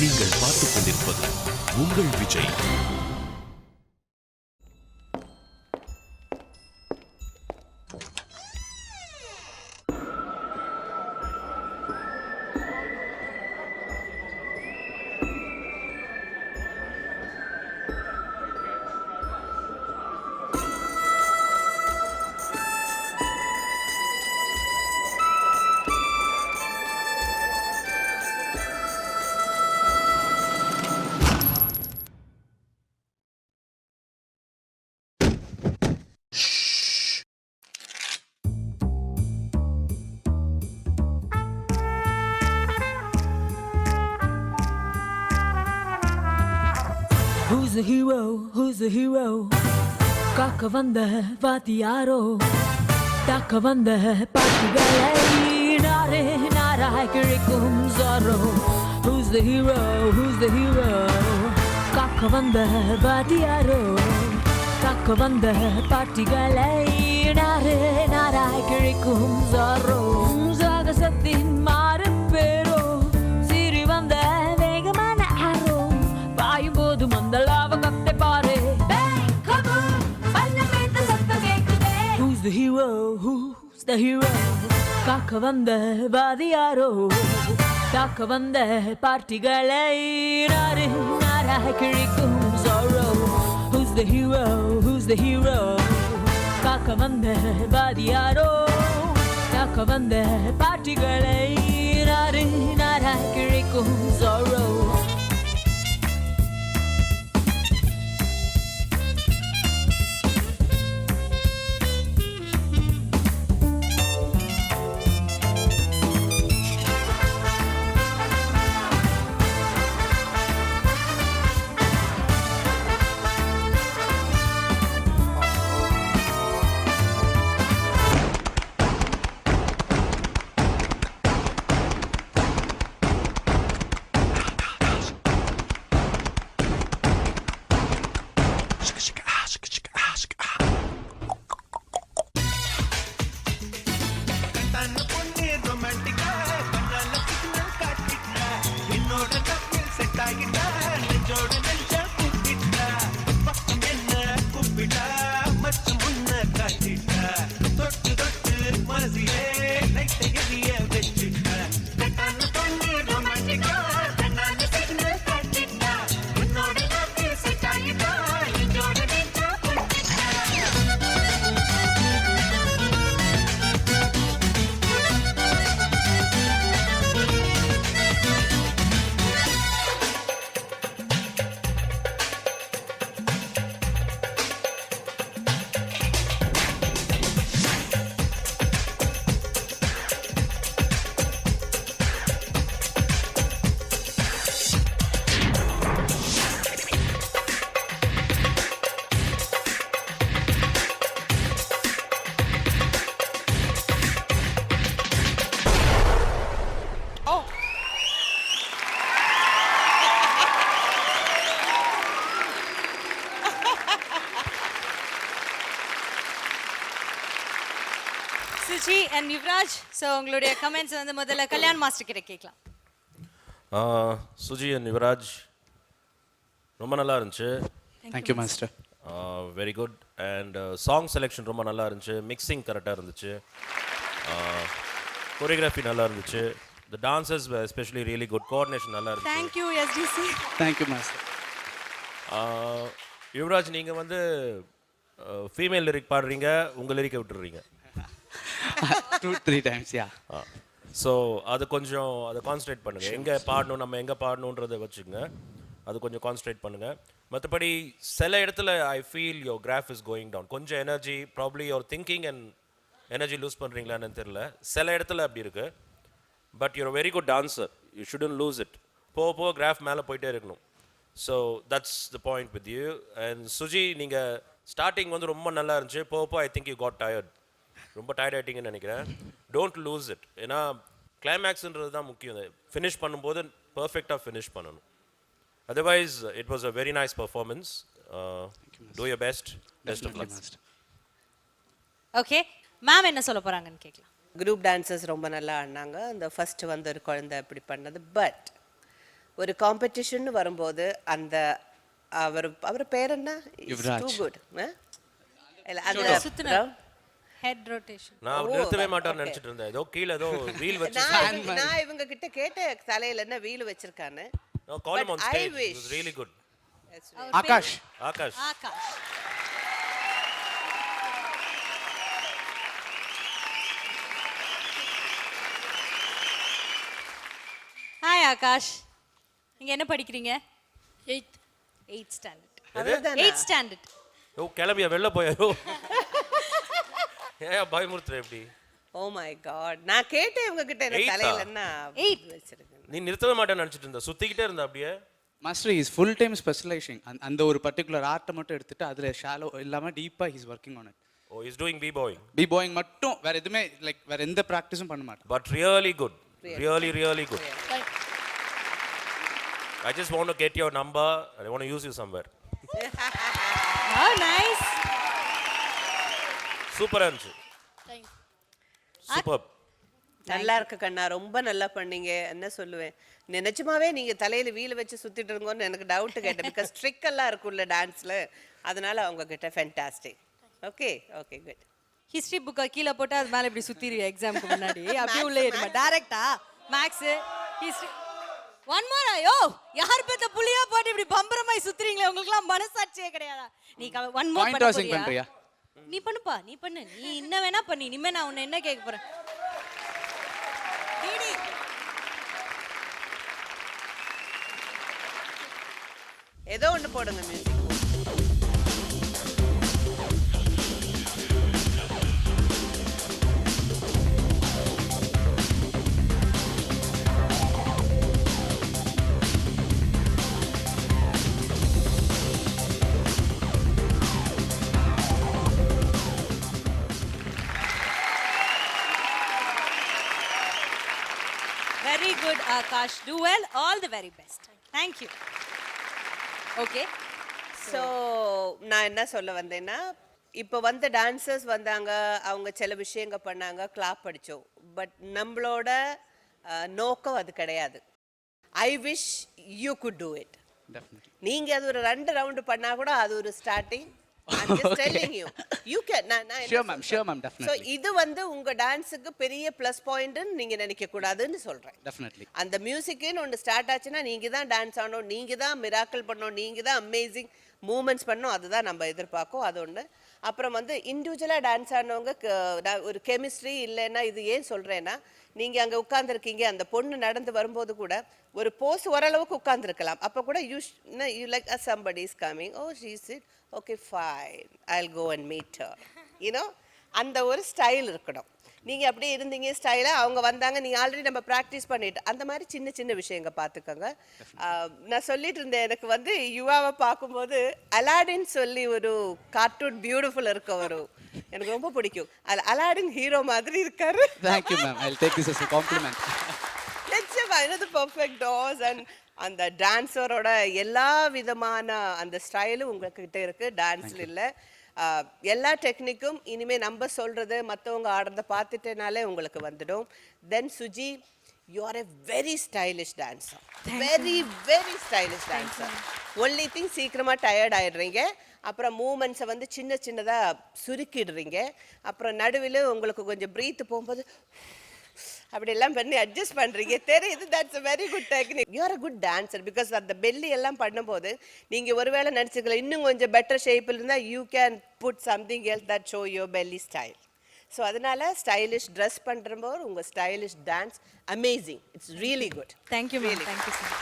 நீங்கள் பார்த்துக் கொண்டிருப்பது உங்கள் Vijay. Who's the hero? Who's the hero? காக்க வந்த வாத்தியாரோ தாக்க வந்த பாட்டுகளை நாரே நாராய் கிழிக்கும் sorrow. Who's the hero? Who's the hero? காக்க வந்த வாத்தியாரோ தாக்க வந்த பாட்டுகளை நாரே நாராய் கிழிக்கும் சாரோ. சாகசத்தின் மாறு பேரோ சீறி வந்த வேகமான ஆரோ பாயும் போது மந்தளாவ கத்தை பாரு. Who's the hero? Who's the hero? காக்க வந்த வாதியாரோ தாக்க வந்த பார்ட்டிகளை நாரு நாராய் கிழிக்கும் sorrow. Who's the hero? Who's the hero? காக்க வந்த வாதியாரோ தாக்க வந்த பார்ட்டிகளை நாரு நாராய் கிழிக்கும் sorrow. Suji and Yuvraj, so உங்களுடைய கமெண்ட்ஸ் வந்து முதல்ல கல்யாண் மாஸ்டர் கிட்ட கேட்கலாம். சுஜி அண்ட் யுவராஜ் ரொம்ப நல்லா இருந்துச்சு. Thank you master. Very good. And song selection ரொம்ப நல்லா இருந்துச்சு. மிக்சிங் கரெக்டாக இருந்துச்சு. கொரியோகிராஃபி நல்லா இருந்துச்சு. The dancers especially really good. Coordination நல்லா இருந்துச்சு. Thank you STC. Thank you master. Yuvaraj நீங்கள் வந்து ஃபீமேல் லிரிக் பாடுறீங்க, உங்கள் லிரிக்கை விட்டுடுறீங்க. 2-3 times, yeah. ஸோ அது கொஞ்சம் அதை கான்சன்ட்ரேட் பண்ணுங்கள். எங்கே பாடணும், நம்ம எங்கே பாடணுன்றதை வச்சுக்கோங்க. அது கொஞ்சம் கான்சன்ட்ரேட் பண்ணுங்கள். மற்றபடி சில இடத்துல I feel your graph is going down. கொஞ்சம் energy probably your thinking and energy lose பண்ணுறீங்களான்னு தெரியல. சில இடத்துல அப்படி இருக்குது. But you're very good dancer. You shouldn't lose it. போக போக கிராஃப் மேலே போயிட்டே இருக்கணும். So that's the point with you. And Suji, நீங்கள் ஸ்டார்டிங் வந்து ரொம்ப நல்லா இருந்துச்சு. போக போக I think you got tired. ரொம்ப டயர்ட் ஆகிட்டீங்கன்னு நினைக்கிறேன். Don't lose it. ஏன்னா கிளைமேக்ஸ்ன்றது தான் முக்கியம். ஃபினிஷ் பண்ணும்போது பர்ஃபெக்டாக ஃபினிஷ் பண்ணணும். Otherwise, it was a very nice performance. Do your best. Best of luck. Okay. Ma'am என்ன சொல்ல போகிறாங்கன்னு கேட்கலாம். குரூப் டான்சர்ஸ் ரொம்ப நல்லா ஆடினாங்க. அந்த ஃபர்ஸ்ட் வந்து ஒரு குழந்தை அப்படி பண்ணது. பட் ஒரு காம்படிஷன் வரும்போது அந்த அவர் பேர் என்ன யுவராஜ். டூ குட் இல்ல சுத்துன. அந்த ஹெட் ரொட்டேஷன். நான் நிறுத்தவே மாட்டேன்னு நினைச்சிட்டு இருந்தேன். ஏதோ கீழ ஏதோ வீல் வச்சு நான் இவங்க கிட்ட கேட்ட தலையில என்ன wheel வச்சிருக்கான்னு. No, call him on But I stage. It wish- was really good. Akash. Akash. Akash. Hi Akash. நீங்க என்ன படிக்கிறீங்க? 8th standard. அவ்வளவுதானா? 8th standard. ஓ கிளம்பியா வெளில போயாரோ? ஏன் பயமுறுத்துற எப்படி? Oh my god. நான் கேட்டேன் இவங்க கிட்ட என்ன Eighth-ஆ? தலையில என்ன Eighth. வச்சிருக்கேன். நீ நிறுத்தவே மாட்டேன்னு நினைச்சிட்டு இருந்த. சுத்திக்கிட்டே இருந்த அப்படியே. Master is full time specialising. அந்த ஒரு பர்டிகுலர் ஆர்ட்டை மட்டும் எடுத்துட்டு அதில் ஷாலோ இல்லாமல் டீப்பாக he's working on it. Oh is doing b-boying. B-boying மட்டும் வேற எதுவுமே லைக் வேற எந்த ப்ராக்டிஸும் பண்ண மாட்டேன். But really good. Really good. I just want to get your number. I want to use you somewhere. Oh nice. சூப்பரா இருந்துச்சு. சூப்பர். நல்லா இருக்கு கண்ணா, ரொம்ப நல்லா பண்ணீங்க. என்ன சொல்லுவேன், நிஜமாவே நீங்க தலையில வீல் வச்சு சுத்திட்டு இருங்கன்னு எனக்கு டவுட் கேட்டேன். பிகாஸ் ட்ரிக் எல்லாம் இருக்குல்ல டான்ஸ்ல, அதனால அவங்க கிட்ட fantastic. Okay okay good. History புக்கை கீழே போட்டு அது மேலே இப்படி சுற்றிடுவேன் எக்ஸாமுக்கு முன்னாடி. அப்படியே உள்ளே இருமா டேரக்டா மேக்ஸு ஹிஸ்ட்ரி. ஒன் மோர் ஐயோ, யார் பெத்த புளியா போட்டு இப்படி பம்பரமாய் சுத்துறீங்களே, உங்களுக்குலாம் மனசாட்சியே கிடையாதா? நீ ஒன் மோர் பாயிண்ட் டாசிங் பண்றியா? நீ பண்ணுப்பா, நீ பண்ணு, நீ என்ன வேணா பண்ணி. இனிமே நான் உன்னை என்ன கேட்க போறேன்? டிடி ஏதோ ஒன்று போடுங்க music. Very good Akash. Do well. All the very best. Thank you. Okay, so நான் என்ன சொல்ல வந்தேன்னா, இப்போ வந்த டான்சர்ஸ் வந்தாங்க, அவங்க சில விஷயங்கள் பண்ணாங்க, கிளாப் அடித்தோம். பட் நம்மளோட நோக்கம் அது கிடையாது. I wish you good do it. Definitely. நீங்க அது ஒரு 2 ரவுண்டு பண்ணா கூட அது ஒரு starting. I'm just telling you. You can. Sure ma'am, sure ma'am, So definitely. இது வந்து உங்க டான்ஸுக்கு பெரிய ப்ளஸ் பாயிண்ட்னு நீங்க நினைக்க கூடாதுன்னு சொல்றேன். Definitely. அந்த மியூசிக்னு ஒன்று ஸ்டார்ட் ஆச்சுன்னா நீங்க தான் டான்ஸ் ஆடணும், நீங்க தான் மிராக்கிள் பண்ணணும், நீங்க தான் அமேசிங் மூமெண்ட்ஸ் பண்ணணும். அதுதான் நம்ம எதிர்பார்க்கோம். அது ஒன்று. அப்புறம் வந்து இண்டிவிஜுவலாக டான்ஸ் ஆடினவங்க ஒரு கெமிஸ்ட்ரி இல்லைன்னா, இது ஏன் சொல்கிறேன்னா, நீங்கள் அங்கே உட்காந்துருக்கீங்க, அந்த பொண்ணு நடந்து வரும்போது கூட ஒரு போஸ் ஓரளவுக்கு உட்காந்துருக்கலாம். அப்போ கூட you like somebody is coming, oh she said okay fine I'll go and meet her, you know, அந்த ஒரு ஸ்டைல் இருக்கணும். நீங்கள் அப்படியே இருந்தீங்க ஸ்டைலாக, அவங்க வந்தாங்க, நீங்கள் ஆல்ரெடி நம்ம ப்ராக்டிஸ் பண்ணிட்டு, அந்த மாதிரி சின்ன சின்ன விஷயங்க பார்த்துக்கோங்க. நான் சொல்லிட்டு இருந்தேன், எனக்கு வந்து யுவாவை பார்க்கும்போது அலாடின் சொல்லி ஒரு கார்ட்டூன் பியூட்டிஃபுல் இருக்க ஒரு எனக்கு ரொம்ப பிடிக்கும். அது அலாடின் ஹீரோ மாதிரி இருக்காரு. Thank you ma'am. I'll take this as a compliment. நிச்சயமா இது பர்ஃபெக்ட் டாஸ். அண்ட் அந்த டான்ஸரோட எல்லா விதமான அந்த ஸ்டைலும் உங்ககிட்ட இருக்கு. டான்ஸ்ல இல்லை, எல்லா டெக்னிக்கும் இனிமே நம்ம சொல்றது மற்றவங்க ஆடுறத பார்த்துட்டேனாலே உங்களுக்கு வந்துடும். Then Suji, you are a very stylish dancer. Very stylish dancer. Only thing, சீக்கிரமாக டயர்ட் ஆயிடுறீங்க. அப்புறம் மூமெண்ட்ஸை வந்து சின்ன சின்னதாக சுருக்கிடுறீங்க. அப்புறம் நடுவில் உங்களுக்கு கொஞ்சம் ப்ரீத்து போகும்போது அப்படி எல்லாம் பண்ணி அட்ஜஸ்ட் பண்ணுறீங்க, தெரியுது. That's a very good technique. You are a good dancer because அந்த பெல்லி எல்லாம் பண்ணும்போது நீங்கள் ஒருவேளை நினச்சிக்கலாம் இன்னும் கொஞ்சம் பெட்டர் ஷேப்பில் இருந்தால் you can put something else that show your belly style. So அதனால ஸ்டைலிஷ் ட்ரெஸ் பண்ணுறம்போது உங்கள் stylish dance amazing. It's really good. Thank you ma'am. Thank you sir.